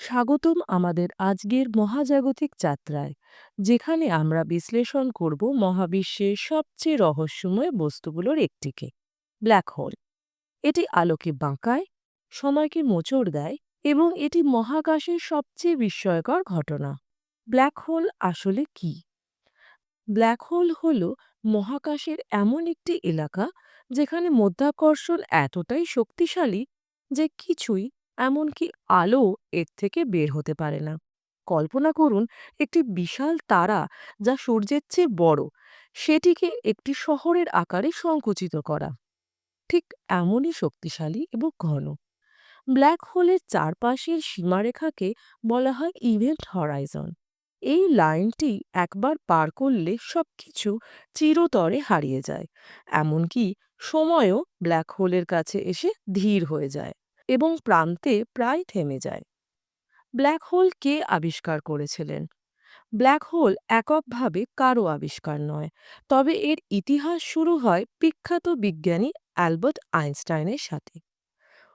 স্বাগতম আমাদের আজকের মহাজাগতিক যাত্রায়, যেখানে আমরা বিশ্লেষণ করব মহাবিশ্বের সবচেয়ে রহস্যময় বস্তুগুলোর একটিকে, ব্ল্যাক হোল। এটি আলোকে বাঁকায়, সময়কে মোচড় দেয় এবং এটি মহাকাশের সবচেয়ে বিস্ময়কর ঘটনা। ব্ল্যাক হোল আসলে কি? ব্ল্যাক হোল হল মহাকাশের এমন একটি এলাকা যেখানে মাধ্যাকর্ষণ এতটাই শক্তিশালী যে কিছুই, এমনকি আলো, এর থেকে বের হতে পারে না। কল্পনা করুন একটি বিশাল তারা যা সূর্যের চেয়ে বড়, সেটিকে একটি শহরের আকারে সংকুচিত করা। ঠিক এমনই শক্তিশালী এবং ঘন। ব্ল্যাক হোলের চারপাশের সীমারেখাকে বলা হয় ইভেন্ট হরাইজন। এই লাইনটি একবার পার করলে সবকিছু চিরতরে হারিয়ে যায়। এমনকি সময়ও ব্ল্যাক হোলের কাছে এসে ধীর হয়ে যায় এবং প্রান্তে প্রায় থেমে যায়। ব্ল্যাক হোল কে আবিষ্কার করেছিলেন? ব্ল্যাক হোল এককভাবে কারও আবিষ্কার নয়, তবে এর ইতিহাস শুরু হয় বিখ্যাত বিজ্ঞানী অ্যালবার্ট আইনস্টাইনের সাথে।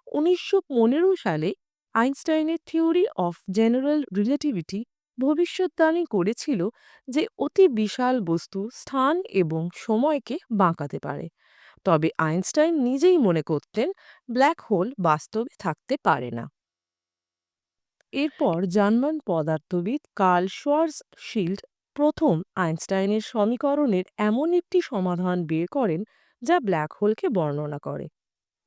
১৯১৫ সালে আইনস্টাইনের থিওরি অফ জেনারেল রিলেটিভিটি ভবিষ্যদ্বাণী করেছিল যে অতি বিশাল বস্তু স্থান এবং সময়কে বাঁকাতে পারে। তবে আইনস্টাইন নিজেই মনে করতেন ব্ল্যাক হোল বাস্তবে থাকতে পারে না। এরপর জার্মান পদার্থবিদ কার্ল শিল্ড প্রথম আইনস্টাইনের সমীকরণের এমন একটি সমাধান বের করেন যা ব্ল্যাক হোলকে বর্ণনা করে।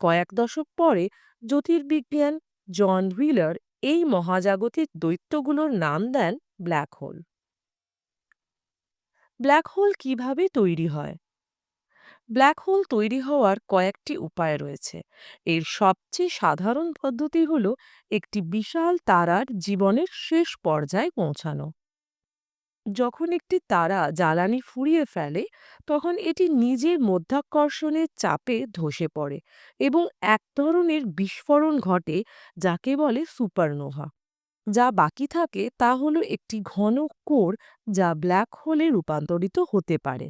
কয়েক দশক পরে জ্যোতির্বিজ্ঞান জন হুইলার এই মহাজাগতিক দৈত্যগুলোর নাম দেন ব্ল্যাক হোল। ব্ল্যাক হোল কিভাবে তৈরি হয়? ব্ল্যাক হোল তৈরি হওয়ার কয়েকটি উপায় রয়েছে। এর সবচেয়ে সাধারণ পদ্ধতি হল একটি বিশাল তারার জীবনের শেষ পর্যায়ে পৌঁছানো। যখন একটি তারা জ্বালানি ফুরিয়ে ফেলে, তখন এটি নিজের মাধ্যাকর্ষণের চাপে ধসে পড়ে এবং এক ধরনের বিস্ফোরণ ঘটে যাকে বলে সুপারনোভা। যা বাকি থাকে তা হলো একটি ঘন কোর যা ব্ল্যাক হোলে রূপান্তরিত হতে পারে।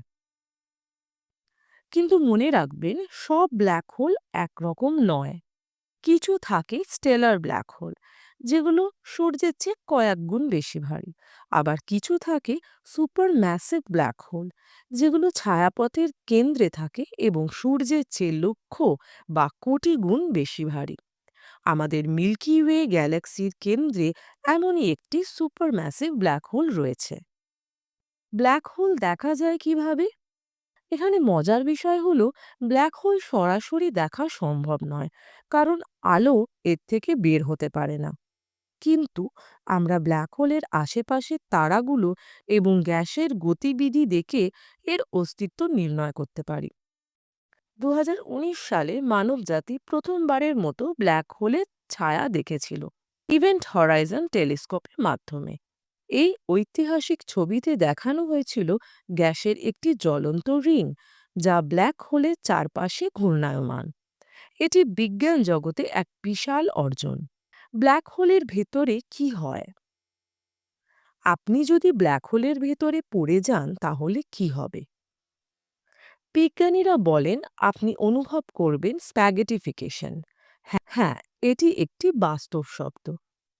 কিন্তু মনে রাখবেন, সব ব্ল্যাক হোল একরকম নয়। কিছু থাকে স্টেলার ব্ল্যাক হোল, যেগুলো সূর্যের চেয়ে কয়েক গুণ বেশি ভারী। আবার কিছু থাকে সুপার ম্যাসিভ ব্ল্যাক হোল, যেগুলো ছায়াপথের কেন্দ্রে থাকে এবং সূর্যের চেয়ে লক্ষ বা কোটি গুণ বেশি ভারী। আমাদের মিল্কি ওয়ে গ্যালাক্সির কেন্দ্রে এমনই একটি সুপার ম্যাসিভ ব্ল্যাক হোল রয়েছে। ব্ল্যাক হোল দেখা যায় কিভাবে? এখানে মজার বিষয় হলো, ব্ল্যাক হোল সরাসরি দেখা সম্ভব নয়, কারণ আলো এর থেকে বের হতে পারে না। কিন্তু আমরা ব্ল্যাক হোলের আশেপাশের তারাগুলো এবং গ্যাসের গতিবিধি দেখে এর অস্তিত্ব নির্ণয় করতে পারি। ২০১৯ সালে মানবজাতি প্রথমবারের মতো ব্ল্যাক হোলের ছায়া দেখেছিল ইভেন্ট হরাইজন টেলিস্কোপের মাধ্যমে। এই ঐতিহাসিক ছবিতে দেখানো হয়েছিল গ্যাসের একটি জ্বলন্ত রিং যা ব্ল্যাক হোলের চারপাশে ঘূর্ণায়মান। এটি বিজ্ঞান জগতে এক বিশাল অর্জন। ব্ল্যাক হোলের ভেতরে কি হয়? আপনি যদি ব্ল্যাক হোলের ভেতরে পড়ে যান তাহলে কি হবে? বিজ্ঞানীরা বলেন আপনি অনুভব করবেন স্প্যাগেটিফিকেশন। হ্যাঁ, এটি একটি বাস্তব শব্দ।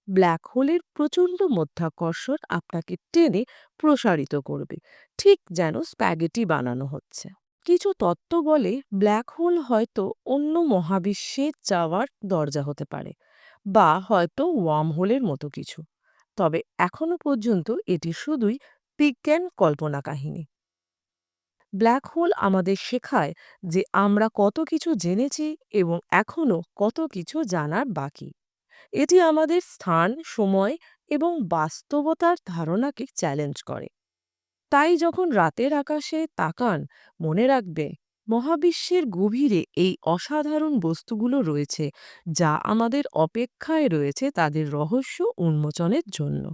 ব্ল্যাক হোলের প্রচণ্ড মাধ্যাকর্ষণ আপনাকে টেনে প্রসারিত করবে, ঠিক যেন স্প্যাগেটি বানানো হচ্ছে। কিছু তত্ত্ব বলে ব্ল্যাক হোল হয়তো অন্য মহাবিশ্বে যাওয়ার দরজা হতে পারে, বা হয়তো ওয়ার্ম হোলের মতো কিছু। তবে এখনো পর্যন্ত এটি শুধুই বিজ্ঞান কল্পনা কাহিনী। ব্ল্যাক হোল আমাদের শেখায় যে আমরা কত কিছু জেনেছি এবং এখনো কত কিছু জানার বাকি। এটি আমাদের স্থান, সময় এবং বাস্তবতার ধারণাকে চ্যালেঞ্জ করে। তাই যখন রাতের আকাশে তাকান, মনে রাখবে মহাবিশ্বের গভীরে এই অসাধারণ বস্তুগুলো রয়েছে, যা আমাদের অপেক্ষায় রয়েছে তাদের রহস্য উন্মোচনের জন্য।